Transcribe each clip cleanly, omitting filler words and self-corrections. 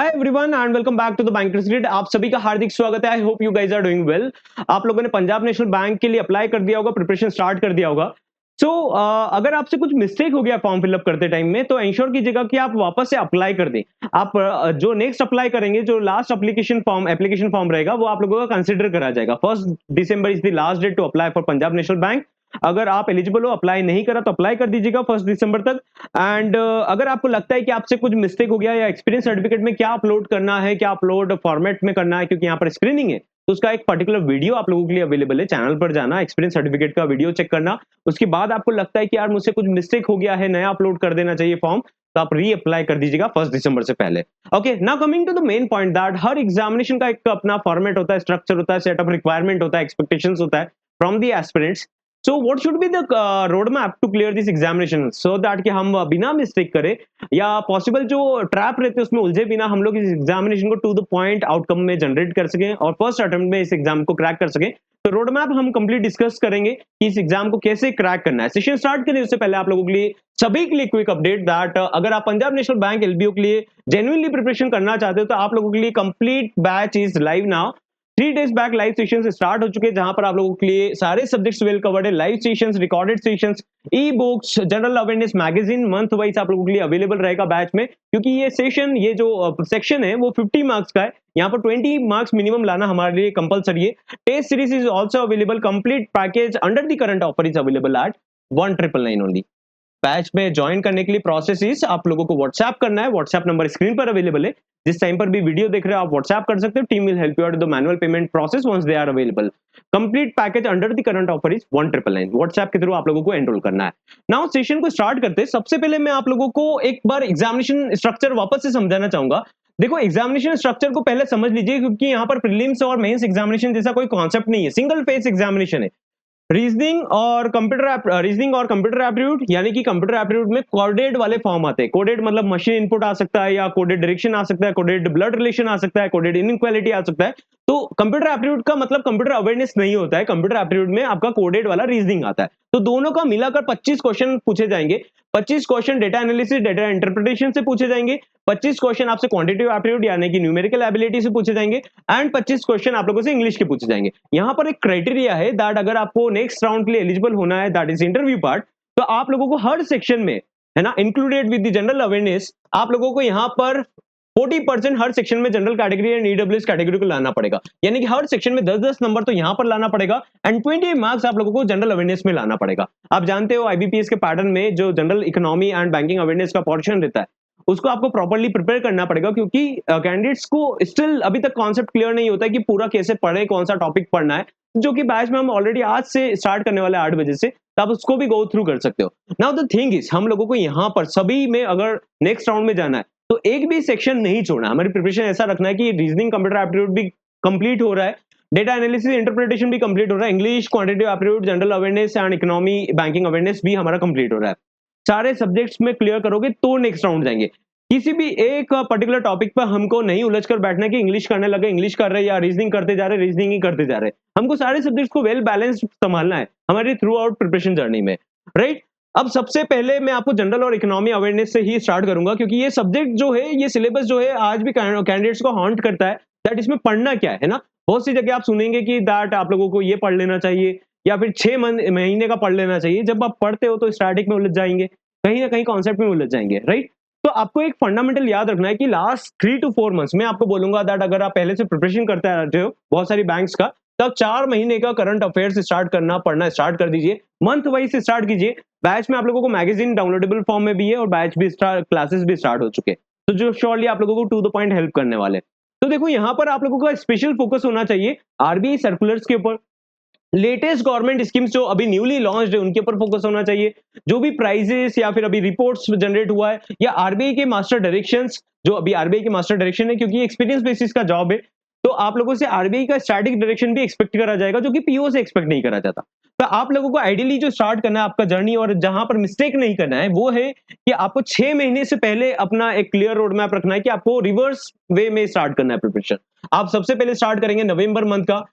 Hi everyone and welcome back to the bankers grid. आप सभी का हार्दिक स्वागत है। I hope you guys are doing well. आप लोगों ने पंजाब नेशनल बैंक के लिए अप्लाई कर दिया होगा, प्रिपरेशन स्टार्ट कर दिया होगा। सो अगर आपसे कुछ मिस्टेक हो गया फॉर्म फिलअप करते टाइम में, तो इंश्योर कीजिएगा कि आप वापस से अप्लाई कर दें। आप जो नेक्स्ट अप्लाई करेंगे, जो लास्ट एप्लीकेशन फॉर्म रहेगा, वो आप लोगों का कंसिडर करा जाएगा। 1 December is the last date to apply for Punjab National Bank. अगर आप एलिजिबल हो, अप्लाई नहीं करा तो अप्लाई कर दीजिएगा 1 दिसंबर तक। एंड अगर आपको लगता है कि आपसे कुछ मिस्टेक हो गया या एक्सपीरियंस सर्टिफिकेट में क्या अपलोड करना है, क्या अपलोड फॉर्मेट में करना है, क्योंकि यहाँ पर स्क्रीनिंग है, तो उसका एक पर्टिकुलर वीडियो आप लोगों के लिए अवेलेबल है। चैनल पर जाना, एक्सपीरियंस सर्टिफिकेट का वीडियो चेक करना। उसके बाद आपको लगता है कि यार मुझसे कुछ मिस्टेक हो गया है, नया अपलोड कर देना चाहिए फॉर्म, तो आप री अप्लाई कर दीजिएगा 1 दिसंबर से पहले। Okay, now coming to the main point that हर एग्जामिनेशन का एक अपना फॉर्मेट होता है, स्ट्रक्चर होता है, सेट ऑफ रिक्वायरमेंट होता है, एक्सपेक्टेशंस होता है from the aspirants. So what should be the roadmap to clear this examination so that कि हम बिना मिस्टेक करें या पॉसिबल जो ट्रैप रहते हैं उसमें उलझे बिना हम लोग इस एग्जामिनेशन को टू द पॉइंट आउटकम में जनरेट कर सकें और फर्स्ट अटेम्प्ट में इस एग्जाम को क्रैक कर सकें। तो रोड मैप हम कंप्लीट डिस्कस करेंगे कि इस एग्जाम को कैसे क्रैक करना है। सेशन स्टार्ट करने उससे पहले आप लोगों के लिए सभी के लिए क्विक अपडेट दैट अगर आप पंजाब नेशनल बैंक एलबीओ के लिए जेन्युइनली प्रिपरेशन करना चाहते हो तो आप लोगों के लिए complete batch is live now. 3 days back live sessions start हो चुके हैं, जहां पर आप लोगों के लिए सारे सब्जेक्ट्स वेल कवर्ड है। Live sessions, recorded sessions, e books, general awareness magazine month wise आप लोगों के लिए अवेलेबल रहेगा बैच में। क्योंकि ये सेशन, ये जो सेक्शन है वो 50 मार्क्स का है। यहाँ पर 20 मार्क्स मिनिमम लाना हमारे लिए कंपलसरी है। Test series is also available. Complete package under the current offer is available at 1999 only. Batch में ज्वाइन करने के लिए प्रोसेस इज आप लोगों को व्हाट्सएप करना है। व्हाट्सएप नंबर स्क्रीन पर अवेलेबल है। जिस टाइम पर भी वीडियो देख रहे हो आप व्हाट्सएप कर सकते हो। Team will help you out the manual payment process once they are available. Complete package under the current offer is 1999। WhatsApp के थ्रू आप लोगों को एनरोल करना है। नाउ सेशन को स्टार्ट करते हैं। सबसे पहले मैं आप लोगों को एक बार एग्जामिनेशन स्ट्रक्चर वापस से समझाना चाहूंगा। देखो, एग्जामिनेशन स्ट्रक्चर को पहले समझ लीजिए, क्योंकि यहाँ पर प्रीलिम्स और मेंस एग्जामिनेशन जैसा कोई कॉन्सेप्ट नहीं है, सिंगल फेस एग्जामिनेशन है। रीजनिंग और कंप्यूटर एप्टीट्यूड, यानी कि कंप्यूटर एप्टीट्यूड में कोडेड वाले फॉर्म आते हैं। कोडेड मतलब मशीन इनपुट आ सकता है, या कोडेड डायरेक्शन आ सकता है, कोडेड ब्लड रिलेशन आ सकता है, कोडेड इनइक्वालिटी आ सकता है। तो कंप्यूटर एप्टीट्यूड का मतलब कंप्यूटर अवेयरनेस नहीं होता है। कंप्यूटर एप्टीट्यूड में आपका कोडेड वाला रीजनिंग आता है। तो दोनों का मिलाकर 25 क्वेश्चन पूछे जाएंगे। 25 question data analysis, data interpretation से पूछे जाएंगे। 25 क्वेश्चन आपसे क्वांटिटेटिव एप्टीट्यूड यानी कि न्यूमेरिकल एबिलिटी से पूछे जाएंगे। एंड 25 क्वेश्चन आप लोगों से इंग्लिश के पूछे जाएंगे। यहाँ पर एक क्राइटेरिया है दैट अगर आपको नेक्स्ट राउंड के लिए एलिजिबल होना है, दैट इज इंटरव्यू पार्ट, तो आप लोगों को हर सेक्शन में, है ना, included with the general awareness, आप लोगों को यहाँ पर 40% हर सेक्शन में general category and EWS category को लाना पड़ेगा। यानी कि हर सेक्शन में 10-10 नंबर तो यहाँ पर लाना पड़ेगा एंड 20 मार्क्स आप लोगों को जनरल अवेयरनेस में लाना पड़ेगा। आप जानते हो आईबीपीएस के पैटर्न में जो general economy and banking awareness का पोर्शन रहता है, उसको आपको प्रॉपर्ली प्रिपेयर करना पड़ेगा। क्योंकि कैंडिडेट्स को स्टिल अभी तक कॉन्सेप्ट क्लियर नहीं होता है कि पूरा कैसे पढ़े, कौन सा टॉपिक पढ़ना है, जो कि बैच में हम ऑलरेडी आज से स्टार्ट करने वाले 8 बजे से, तो आप उसको भी गो थ्रू कर सकते हो। नाउ द थिंग इज, हम लोगों को यहाँ पर सभी में अगर नेक्स्ट राउंड में जाना है तो एक भी सेक्शन नहीं छोड़ना। हमारी प्रिपरेशन ऐसा रखना है कि रीजनिंग, कंप्यूटर एप्टीट्यूड भी कंप्लीट हो रहा है, डेटा एनालिसिस, इंटरप्रिटेशन भी कंप्लीट हो रहा है, English, quantitative aptitude, general awareness and economy banking awareness भी हमारा कंप्लीट हो रहा है। सारे सब्जेक्ट्स में क्लियर करोगे तो नेक्स्ट राउंड जाएंगे। किसी भी एक पर्टिकुलर टॉपिक पर हमको नहीं उलझ कर बैठना कि इंग्लिश करने लगे इंग्लिश कर रहे, या रीजनिंग करते जा रहे रीजनिंग ही करते जा रहे। हमको सारे सब्जेक्ट्स को वेल बैलेंस्ड संभालना है हमारी थ्रू आउट प्रिपरेशन जर्नी में, राइट। अब सबसे पहले मैं आपको जनरल और इकोनॉमी अवेयरनेस से ही स्टार्ट करूंगा, क्योंकि ये सब्जेक्ट जो है, ये सिलेबस जो है, आज भी कैंडिडेट्स को हॉन्ट करता है दैट इसमें पढ़ना क्या है ना। बहुत सी जगह आप सुनेंगे कि दैट आप लोगों को ये पढ़ लेना चाहिए या फिर 6 महीने का पढ़ लेना चाहिए। जब आप पढ़ते हो तो स्टैटिक में उलझ जाएंगे, कहीं ना कहीं कॉन्सेप्ट में उलझ जाएंगे, राइट। तो आपको एक फंडामेंटल याद रखना है कि लास्ट 3 to 4 मंथ्स में आपको बोलूंगा दैट अगर आप पहले से प्रिपरेशन करते आ रहे हो बहुत सारी बैंक्स का, तब 4 महीने का करंट अफेयर्स स्टार्ट करना, पढ़ना स्टार्ट कर दीजिए। मंथ वाइज स्टार्ट कीजिए। बैच में आप लोगों को मैगजीन डाउनलोडेबल फॉर्म में भी है और बैच भी क्लासेस भी स्टार्ट हो चुके हैं, तो जो श्योरली आप लोगों को टू द पॉइंट हेल्प करने वाले। तो देखो, यहाँ पर आप लोगों का स्पेशल फोकस होना चाहिए आरबीआई सर्कुलर्स के ऊपर, लेटेस्ट गवर्नमेंट स्कीम्स जो अभी न्यूली लॉन्च्ड है उनके ऊपर फोकस होना चाहिए। जो भी प्राइजेस या फिर अभी रिपोर्ट्स जनरेट हुआ है, या आरबीआई के मास्टर डायरेक्शंस, जो अभी आरबीआई के मास्टर डायरेक्शन है, क्योंकि एक्सपीरियंस बेसिस का जॉब है, तो आप लोगों से आरबीआई का स्टैटिक डायरेक्शन भी एक्सपेक्ट करा जाएगा, जो कि पीओ से एक्सपेक्ट नहीं करा जाता। तो आप लोगों को आइडियली जो स्टार्ट करना है आपका जर्नी, और जहां पर मिस्टेक नहीं करना है, वो है कि आपको 6 महीने से पहले अपना एक क्लियर रोड मैप रखना है कि आपको रिवर्स वे में स्टार्ट करना है प्रिपरेशन। आप सबसे पहले स्टार्ट करेंगे नवंबर मंथ का,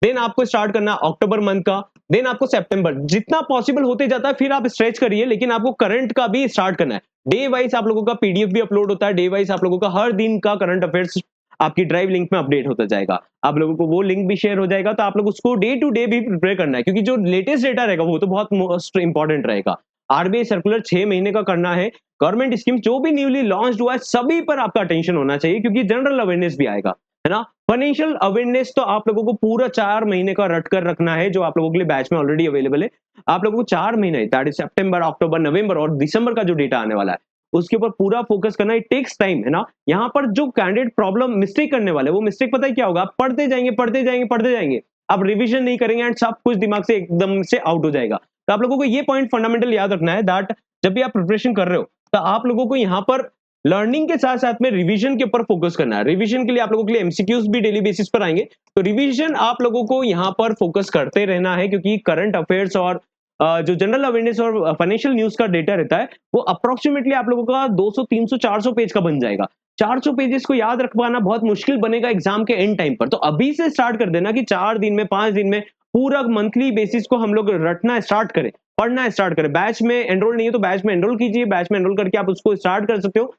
देन आपको स्टार्ट करना अक्टूबर मंथ का, देन आपको सितंबर, जितना पॉसिबल होते जाता है फिर आप स्ट्रेच करिए, लेकिन आपको करंट का भी स्टार्ट करना है। डे वाइज आप लोगों का पीडीएफ भी अपलोड होता है, डे वाइज आप लोगों का हर दिन का करंट अफेयर्स आपकी ड्राइव लिंक में अपडेट होता जाएगा। आप लोगों को वो लिंक भी शेयर हो जाएगा, तो आप लोग उसको डे टू डे भी प्रिपेयर करना है, क्योंकि जो लेटेस्ट डेटा रहेगा वो तो बहुत मोस्ट इंपॉर्टेंट रहेगा। आरबीआई सर्कुलर 6 महीने का करना है। गवर्नमेंट स्कीम जो भी न्यूली लॉन्च्ड हुआ है सभी पर आपका अटेंशन होना चाहिए, क्योंकि जनरल अवेयरनेस भी आएगा, है ना? फाइनेंशियल अवेयरनेस तो आप लोगों को पूरा 4 महीने का रट कर रखना है, जो आप लोगों के लिए बैच में ऑलरेडी अवेलेबल है। आप लोगों को 4 महीने दैट इज सितंबर, अक्टूबर, नवंबर और दिसंबर का जो डेटा आने वाला है, उसके ऊपर पूरा फोकस करना। इट टेक्स टाइम, है ना? यहाँ पर जो कैंडिडेट प्रॉब्लम मिस्टेक करने वाले, वो मिस्टेक पता है क्या होगा? आप पढ़ते जाएंगे, पढ़ते जाएंगे, पढ़ते जाएंगे, आप रिवीजन नहीं करेंगे एंड सब कुछ दिमाग से एकदम से आउट हो जाएगा। तो आप लोगों को ये पॉइंट फंडामेंटल याद रखना है दैट जब भी आप प्रिपरेशन कर रहे हो, तो आप लोगों को यहाँ पर लर्निंग के साथ साथ में रिवीजन के ऊपर फोकस करना है। रिवीजन के लिए आप लोगों के लिए एमसीक्यूज भी डेली बेसिस पर आएंगे, तो रिवीजन आप लोगों को यहाँ पर फोकस करते रहना है, क्योंकि करंट अफेयर्स और जो जनरल अवेयरनेस और फाइनेंशियल न्यूज का डेटा रहता है, वो अप्रोक्सीमेटली आप लोगों का 200, 300, 400 पेज का बन जाएगा। 400 पेजेस को याद रख पाना बहुत मुश्किल बनेगा एग्जाम के एंड टाइम पर। तो अभी से स्टार्ट कर देना कि 4 दिन में, 5 दिन में पूरा मंथली बेसिस को हम लोग रटना स्टार्ट करें, पढ़ना स्टार्ट करें। बैच में एनरोल नहीं है तो बैच में एनरोल कीजिए, बैच में एनरोल करके आप उसको स्टार्ट कर सकते हो।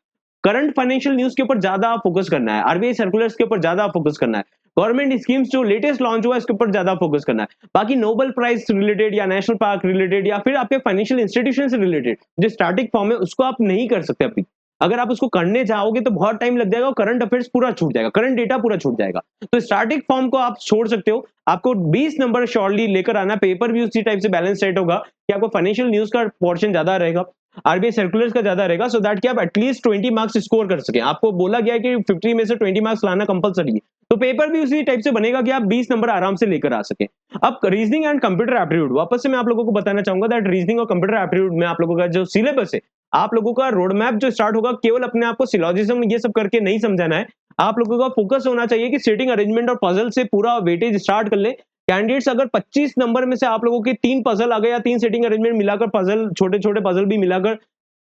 करंट फाइनेंशियल न्यूज के ऊपर ज्यादा फोकस करना है, आरबीआई सर्कुलर्स के ऊपर ज्यादा फोकस करना है, गवर्नमेंट स्कीम्स जो लेटेस्ट लॉन्च हुआ है इसके ऊपर ज्यादा फोकस करना है। बाकी नोबेल प्राइज रिलेटेड या नेशनल पार्क रिलेटेड या फिर आपके फाइनेंशियल इंस्टीट्यूशन से रिलेटेड जो स्टैटिक फॉर्म है उसको आप नहीं कर सकते अभी। अगर आप उसको करने जाओगे तो बहुत टाइम लग जाएगा और करंट अफेयर्स पूरा छूट जाएगा, करंट डेटा पूरा छूट जाएगा। तो स्टैटिक फॉर्म को आप छोड़ सकते हो। आपको 20 नंबर शॉर्टली लेकर आना, पेपर भी उसी टाइप से बैलेंस सेट होगा कि आपको फाइनेंशियल न्यूज का पोर्शन ज्यादा रहेगा, आरबीआई सर्कुलर्स का ज्यादा रहेगा, सो दैट कि आप एटलीस्ट 20 मार्क्स स्कोर कर सके। आपको बोला गया है कि 50 में से 20 मार्क्स लाना कंपलसरी है, तो पेपर भी उसी टाइप से बनेगा कि आप 20 नंबर आराम से लेकर आ सके। अब रीजनिंग एंड कंप्यूटर एप्टीट्यूड वापस से मैं आप लोगों को बताना चाहूंगा दैट रीजनिंग और कंप्यूटर एप्टीट्यूड में आप लोगों का जो सिलेबस है, आप लोगों का रोड मैप जो स्टार्ट होगा, केवल अपने आप को सिलॉजिज्म ये सब करके नहीं समझाना है। आप लोगों का फोकस होना चाहिए कि सीटिंग अरेंजमेंट और पजल से पूरा वेटेज स्टार्ट कर ले। कैंडिडेट्स अगर 25 नंबर में से आप लोगों के 3 पजल आ गए या 3 सेटिंग अरेंजमेंट मिलाकर पजल, छोटे छोटे पजल भी मिलाकर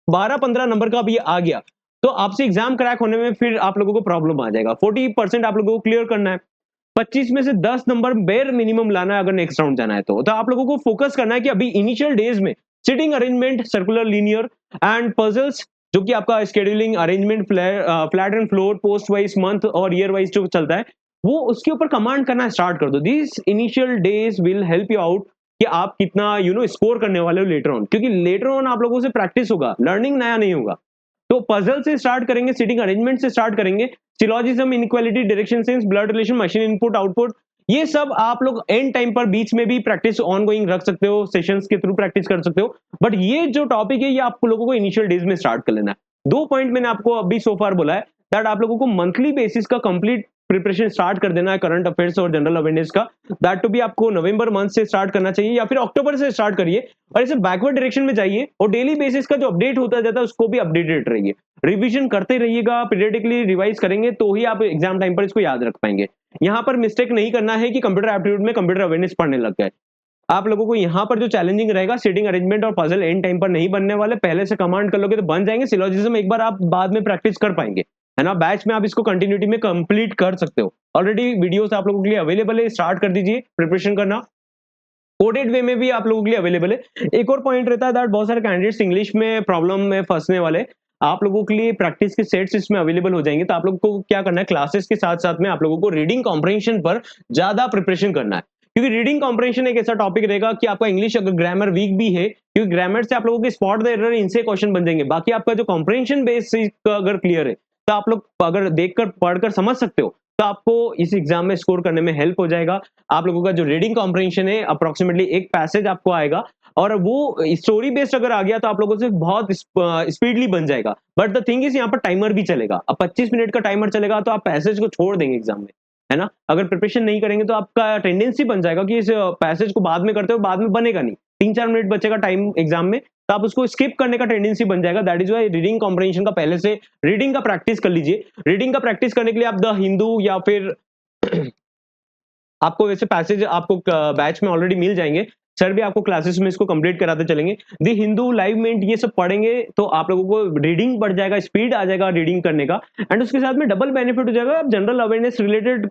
12-15 नंबर का भी आ गया, तो आपसे एग्जाम क्रैक होने में फिर आप लोगों को प्रॉब्लम आ जाएगा। 40% आप लोगों को क्लियर करना है, 25 में से 10 नंबर बेर मिनिमम लाना है अगर नेक्स्ट राउंड जाना है तो आप लोगों को फोकस करना है कि अभी इनिशियल डेज में sitting arrangement, circular, linear and puzzles, जो कि आपका scheduling arrangement, flat and floor, post wise, month और ईयर वाइज जो चलता है, वो उसके ऊपर कमांड करना स्टार्ट कर दो। This initial days will help you out कि आप कितना स्कोर करने वाले हो लेटर ऑन, क्योंकि लेटर ऑन आप लोगों से प्रैक्टिस होगा, लर्निंग नया नहीं होगा। तो पजल से स्टार्ट करेंगे, सिटिंग अरेंजमेंट से स्टार्ट करेंगे, syllogism, inequality, direction sense, blood relation, machine input output, ये सब आप लोग एंड टाइम पर बीच में भी प्रैक्टिस ऑनगोइंग रख सकते हो, सेशंस के थ्रू प्रैक्टिस कर सकते हो। बट ये जो टॉपिक है ये आप लोगों को इनिशियल डेज में स्टार्ट कर लेना है। 2 पॉइंट मैंने आपको अभी सो फार बोला है दैट आप लोगों को मंथली बेसिस का कंप्लीट प्रिपरेशन स्टार्ट कर देना है करंट अफेयर्स और जनरल अवेयरनेस का। दैट टू भी आपको नवंबर मंथ से स्टार्ट करना चाहिए या फिर अक्टूबर से स्टार्ट करिए और इसे बैकवर्ड डायरेक्शन में जाइए और डेली बेसिस का जो अपडेट होता जाता है उसको भी अपडेटेड रहिए, रिवीजन करते रहिएगा, पीरियडिकली रिवाइज करेंगे तो ही आप एग्जाम टाइम पर इसको याद रख पाएंगे। यहाँ पर मिस्टेक नहीं करना है कि कंप्यूटर एप्टीट्यूड में कंप्यूटर अवेयरनेस पढ़ने लग गए। आप लोगों को यहाँ पर जो चैलेंजिंग रहेगा, सीटिंग अरेंजमेंट और पजल एंड टाइम पर नहीं बनने वाले, पहले से कमांड कर लोगे तो बन जाएंगे। सिलॉजिज्म एक बार आप बाद में प्रैक्टिस कर पाएंगे, है ना? बैच में आप इसको कंटिन्यूटी में कंप्लीट कर सकते हो। ऑलरेडी वीडियोस आप लोगों के लिए अवेलेबल है, स्टार्ट कर दीजिए प्रिपरेशन करना। कोडेड वे में भी आप लोगों के लिए अवेलेबल है। एक और पॉइंट रहता है दैट बहुत सारे कैंडिडेट्स इंग्लिश में प्रॉब्लम में फंसने वाले, आप लोगों के लिए प्रैक्टिस के सेट्स इसमें अवेलेबल हो जाएंगे। तो आप लोगों को क्या करना है, क्लासेस के साथ साथ में आप लोगों को रीडिंग कॉम्प्रिहेंशन पर ज्यादा प्रिपरेशन करना है, क्योंकि रीडिंग कॉम्प्रिहेंशन एक ऐसा टॉपिक रहेगा कि आपका इंग्लिश अगर ग्रामर वीक भी है, क्योंकि ग्रामर से आप लोगों के स्पॉट द एरर इनसे क्वेश्चन बन जाएंगे। बाकी आपका जो कॉम्प्रिहेंशन बेस अगर क्लियर है तो आप लोग अगर देखकर पढ़कर समझ सकते हो तो आपको इस एग्जाम में स्कोर करने में हेल्प हो जाएगा। आप लोगों का जो रीडिंग कॉम्प्रिहेंशन है अप्रोक्सीमेटली एक पैसेज आपको आएगा और वो स्टोरी बेस्ड अगर आ गया तो आप लोगों से बहुत स्पीडली बन जाएगा। बट द थिंग इज यहाँ पर टाइमर भी चलेगा। अब 25 मिनट का टाइमर चलेगा तो आप पैसेज को छोड़ देंगे एग्जाम में, है ना? अगर प्रिपरेशन नहीं करेंगे तो आपका टेंडेंसी बन जाएगा कि इस पैसेज को बाद में करते हो, बाद में बनेगा नहीं। 3-4 मिनट बचेगा टाइम एग्जाम में तो आप उसको स्किप करने का टेंडेंसी बन जाएगा। That is why reading comprehension का पहले से रीडिंग का प्रैक्टिस कर लीजिए। रीडिंग का प्रैक्टिस करने के लिए आप द हिंदू या फिर आपको वैसे पैसेज आपको बैच में ऑलरेडी मिल जाएंगे, सर भी आपको क्लासेस में इसको कंप्लीट कराते चलेंगे। द हिंदू, लाइव मिंट, ये सब पढ़ेंगे तो आप लोगों को रीडिंग बढ़ जाएगा, स्पीड आ जाएगा रीडिंग करने का, एंड उसके साथ में डबल बेनिफिट हो जाएगा। आप जनरल अवेयरनेस रिलेटेड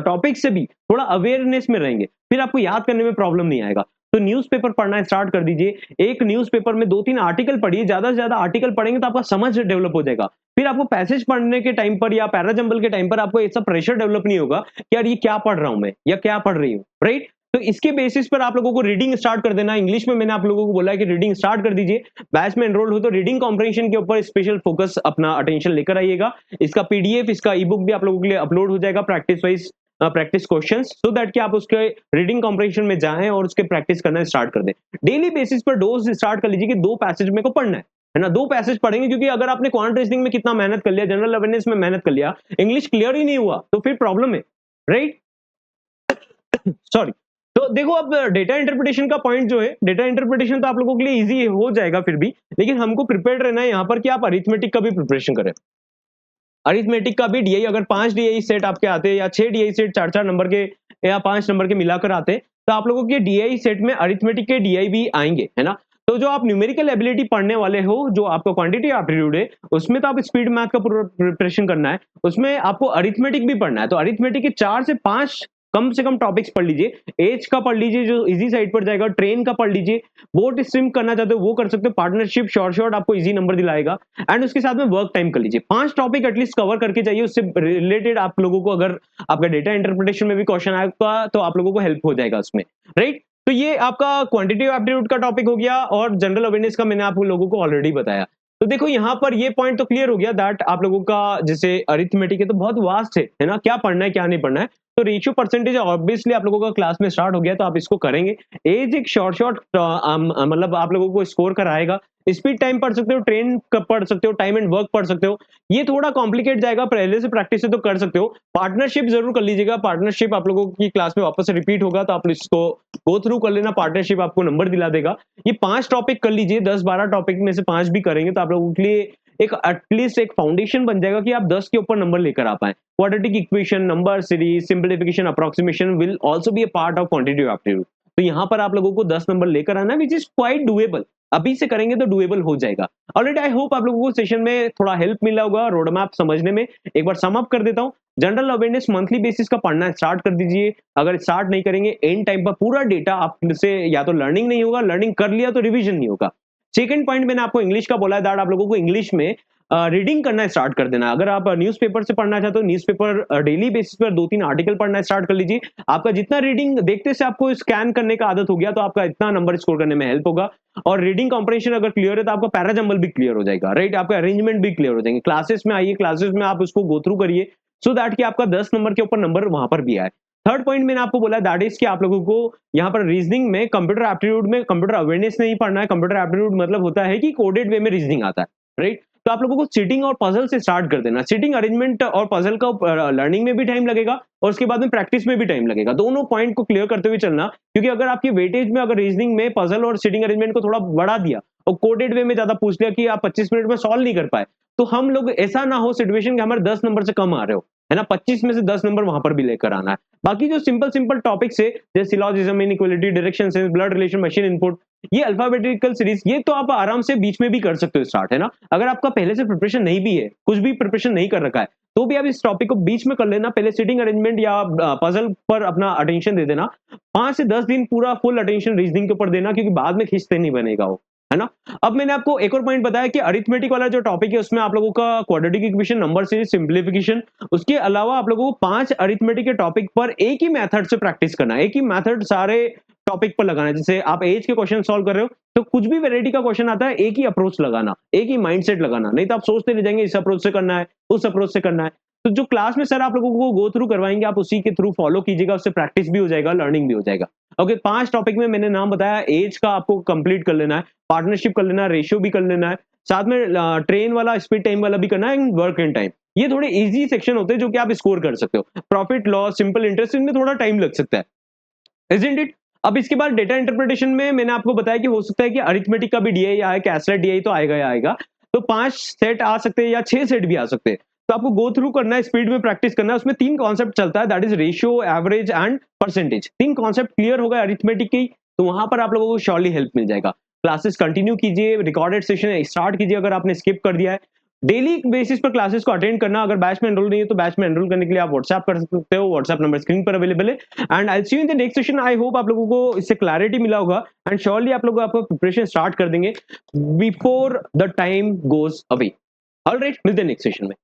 टॉपिक से भी थोड़ा अवेयरनेस में रहेंगे, फिर आपको याद करने में प्रॉब्लम नहीं आएगा। तो न्यूज़पेपर पढ़ना स्टार्ट कर दीजिए। एक न्यूज़पेपर में 2-3 आर्टिकल पढ़िए, ज़्यादा से ज़्यादा आर्टिकल पढ़ेंगे तो आपका समझ डेवलप हो जाएगा। फिर आपको पैसेज पढ़ने के टाइम पर या पैराजंबल के टाइम पर आपको ऐसा प्रेशर डेवलप नहीं होगा कि यार ये क्या पढ़ रहा हूँ मैं या क्या पढ़ रही हूँ, राइट? तो इसके बेसिस पर आप लोगों को रीडिंग स्टार्ट कर देना है। इंग्लिश में मैंने आप लोगों को बोला है कि रीडिंग स्टार्ट कर दीजिए। बैच में एनरोल हो तो रीडिंग कॉम्प्रिहेंशन के ऊपर स्पेशल फोकस अपना अटेंशन लेकर आइएगा। इसका पीडीएफ, इसका ई-बुक भी आप लोगों के लिए अपलोड हो जाएगा practice wise, practice questions, so that कि आप उसके रीडिंग कॉम्प्रिहेंशन में जाएँ और उसके प्रैक्टिस करना स्टार्ट कर दें। डेली बेसिस पर डोज़ स्टार्ट कर लीजिए कि 2 पैसेज मेरे को पढ़ना है ना? 2 पैसेज पढ़ेंगे, क्योंकि अगर आपने क्वांट रीजनिंग में कितना मेहनत कर लिया, जनरल अवेयरनेस में मेहनत कर लिया, इंग्लिश क्लियर ही नहीं हुआ, तो फिर प्रॉब्लम है, राइट? सॉरी। तो देखो, अब डेटा इंटरप्रिटेशन का पॉइंट जो है, डेटा इंटरप्रिटेशन तो आप लोगों के लिए ईज़ी हो जाएगा फिर भी, लेकिन हमको प्रिपेयर्ड रहना है यहाँ पर कि आप अरिथमेटिक का भी प्रिपरेशन करें। अरिथमेटिक का भी डीआई, अगर 5 डीआई सेट आपके आते हैं या 6 डीआई सेट 4-4 नंबर के या 5 नंबर के मिलाकर आते हैं, तो आप लोगों के डीआई सेट में अरिथमेटिक के डीआई भी आएँगे, है ना? तो जो आप न्यूमेरिकल एबिलिटी पढ़ने वाले हो, जो आपका क्वांटिटी एप्टीट्यूड है, उसमें तो आप स्पीड मैथ का पूरा प्रिपरेशन करना है, उसमें आपको अरिथमेटिक भी पढ़ना है। तो अरिथमेटिक के 4 से 5 कम से कम टॉपिक्स पढ़ लीजिए। एज का पढ़ लीजिए जो ईज़ी साइड पर जाएगा, ट्रेन का पढ़ लीजिए, बोट स्विम करना चाहते हो वो कर सकते हो, पार्टनरशिप शॉर्ट आपको ईज़ी नंबर दिलाएगा, एंड उसके साथ में वर्क टाइम कर लीजिए। 5 टॉपिक एटलीस्ट कवर करके जाइए, उससे रिलेटेड आप लोगों को अगर आपका डेटा इंटरप्रिटेशन में भी क्वेश्चन आएगा तो आप लोगों को हेल्प हो जाएगा उसमें, राइट? तो ये आपका क्वांटिटेटिव एप्टीट्यूड का टॉपिक हो गया और जनरल अवेयरनेस का मैंने आप लोगों को ऑलरेडी बताया। तो देखो यहाँ पर ये पॉइंट तो क्लियर हो गया दैट आप लोगों का जैसे अरिथमेटिक है तो बहुत वास्ट है ना? क्या पढ़ना है, क्या नहीं पढ़ना है। तो रेशियो परसेंटेज ऑब्वियसली आप लोगों का क्लास में स्टार्ट हो गया, तो आप इसको करेंगे। एज एक शॉर्ट मतलब आप लोगों को स्कोर कराएगा। स्पीड टाइम पढ़ सकते हो, ट्रेन पढ़ सकते हो, टाइम एंड वर्क पढ़ सकते हो। ये थोड़ा कॉम्प्लिकेट जाएगा, पहले से प्रैक्टिस है तो कर सकते हो। पार्टनरशिप जरूर कर लीजिएगा, पार्टनरशिप आप लोगों की क्लास में वापस से रिपीट होगा तो आप इसको गो थ्रू कर लेना, पार्टनरशिप आपको नंबर दिला देगा। ये 5 टॉपिक कर लीजिए, 10-12 टॉपिक में से 5 भी करेंगे तो आप लोगों के लिए एक एटलीस्ट एक फाउंडेशन बन जाएगा कि आप 10 के ऊपर नंबर लेकर आ पाएँ। Quadratic equation, number series, सिंप्लिफिकेशन, approximation will also be a part of quantitative aptitude. तो यहाँ पर आप लोगों को 10 नंबर लेकर आना है, व्हिच इज क्वाइट डूएबल। अभी से करेंगे तो डूएबल हो जाएगा। ऑलराइट, आई होप आप लोगों को सेशन में थोड़ा हेल्प मिला होगा रोड मैप समझने में। एक बार सम अप कर देता हूँ। जनरल अवेयरनेस मंथली बेसिस का पढ़ना स्टार्ट कर दीजिए। अगर स्टार्ट नहीं करेंगे एंड टाइम पर पूरा डेटा आपसे या तो लर्निंग नहीं होगा, लर्निंग कर लिया तो रिवीजन नहीं होगा। सेकंड पॉइंट मैंने आपको इंग्लिश का बोला है दैट आप लोगों को इंग्लिश में रीडिंग करना स्टार्ट कर देना। अगर आप न्यूज़पेपर से पढ़ना चाहते हो, न्यूज़पेपर डेली बेसिस पर 2-3 आर्टिकल पढ़ना स्टार्ट कर लीजिए। आपका जितना रीडिंग देखते से आपको स्कैन करने का आदत हो गया तो आपका इतना नंबर स्कोर करने में हेल्प होगा। और रीडिंग कॉम्प्रिहेंशन अगर क्लियर है तो आपका पैराजंबल भी क्लियर हो जाएगा, राइट? आपका अरेंजमेंट भी क्लियर हो जाएंगे। क्लासेस में आइए, क्लासेस में आप उसको गो थ्रू करिए सो दैट कि आपका 10 नंबर के ऊपर नंबर वहां पर भी आए। थर्ड पॉइंट मैंने आपको बोला दैट इज कि आप लोगों को यहाँ पर रीजनिंग में कंप्यूटर एप्टीट्यूड में कंप्यूटर अवेयरनेस नहीं पढ़ना है। कंप्यूटर एप्टीट्यूड मतलब होता है कि कोडेड वे में रीजनिंग आता है, राइट? तो आप लोगों को सीटिंग और पजल से स्टार्ट कर देना। सीटिंग अरेंजमेंट और पजल का लर्निंग में भी टाइम लगेगा और उसके बाद में प्रैक्टिस में भी टाइम लगेगा। दोनों पॉइंट को क्लियर करते हुए चलना, क्योंकि अगर आपकी वेटेज में अगर रीजनिंग में पजल और सीटिंग अरेंजमेंट को थोड़ा बढ़ा दिया और कोडेड वे में ज्यादा पूछ लिया कि आप 25 मिनट में सॉल्व नहीं कर पाए, तो हम लोग ऐसा ना हो सिचुएशन कि हमारे 10 नंबर से कम आ रहे हो, है ना? 25 में से 10 नंबर वहां पर भी लेकर आना है। बाकी जो सिंपल सिंपल टॉपिक्स है जैसे syllogism, inequality, direction sense, blood relation, machine input, ये अल्फाबेटिकल सीरीज, ये तो आप आराम से बीच में भी कर सकते हो स्टार्ट, है ना? अगर आपका पहले से प्रिपरेशन नहीं भी है, कुछ भी प्रिपरेशन नहीं कर रखा है, तो भी आप इस टॉपिक को बीच में कर लेना। पहले सीटिंग अरेंजमेंट या पजल पर अपना अटेंशन दे देना। 5 से 10 दिन पूरा फुल अटेंशन रीजनिंग के ऊपर देना, क्योंकि बाद में खींचते नहीं बनेगा वो, है ना? अब मैंने आपको एक और पॉइंट बताया कि अरिथमेटिक वाला जो टॉपिक है उसमें आप लोगों का quadratic equation, number series, simplification, उसके अलावा आप लोगों को 5 अरिथमेटिक के टॉपिक पर एक ही मेथड से प्रैक्टिस करना है। एक ही मेथड सारे टॉपिक पर लगाना है। जैसे आप एज के क्वेश्चन सॉल्व कर रहे हो तो कुछ भी वैरायटी का क्वेश्चन आता है, एक ही अप्रोच लगाना, एक ही माइंडसेट लगाना। नहीं तो आप सोचते रह जाएंगे इस अप्रोच से करना है, उस अप्रोच से करना है। तो जो क्लास में सर आप लोगों को गो थ्रू करवाएंगे आप उसी के थ्रू फॉलो कीजिएगा, उससे प्रैक्टिस भी हो जाएगा, लर्निंग भी हो जाएगा। ओके, 5 टॉपिक में मैंने नाम बताया। एज का आपको कंप्लीट कर लेना है, पार्टनरशिप कर लेना है, रेशियो भी कर लेना है, साथ में ट्रेन वाला, स्पीड टाइम वाला भी करना है, एंड वर्क एंड टाइम। ये थोड़े इजी सेक्शन होते हैं जो कि आप स्कोर कर सकते हो। प्रॉफिट लॉस, सिंपल इंटरेस्ट, इनमें थोड़ा टाइम लग सकता है, इजंट इट? अब इसके बाद डेटा इंटरप्रिटेशन में मैंने आपको बताया कि हो सकता है कि अरिथमेटिक का भी डीआई आए, कैसलेट डीआई तो आएगा ही आएगा। तो 5 सेट आ सकते हैं या 6 सेट भी आ सकते हैं। तो आपको गो थ्रू करना है, स्पीड में प्रैक्टिस करना है। उसमें 3 कॉन्सेप्ट चलता है, that is ratio, average and percentage. 3 concept clear होगा अरिथमेटिक के, तो वहां पर आप लोगों को श्योरली हेल्प मिल जाएगा। क्लासेस कंटिन्यू कीजिए, रिकॉर्डेड सेशन स्टार्ट कीजिए अगर आपने स्किप कर दिया है। डेली बेसिस पर क्लासेस को अटेंड करना। अगर बैच में एनरोल नहीं है तो बैच में एनरोल करने के लिए आप व्हाट्सएप कर सकते हो, व्हाट्सएप नंबर स्क्रीन पर अवेलेबल है। And I see you in the next session. I hope आप लोगों को इससे क्लैरिटी मिला होगा एंड श्योरली आप लोग आपका प्रिपरेशन स्टार्ट कर देंगे before the time goes away. Alright, मिलते हैं नेक्स्ट सेशन में।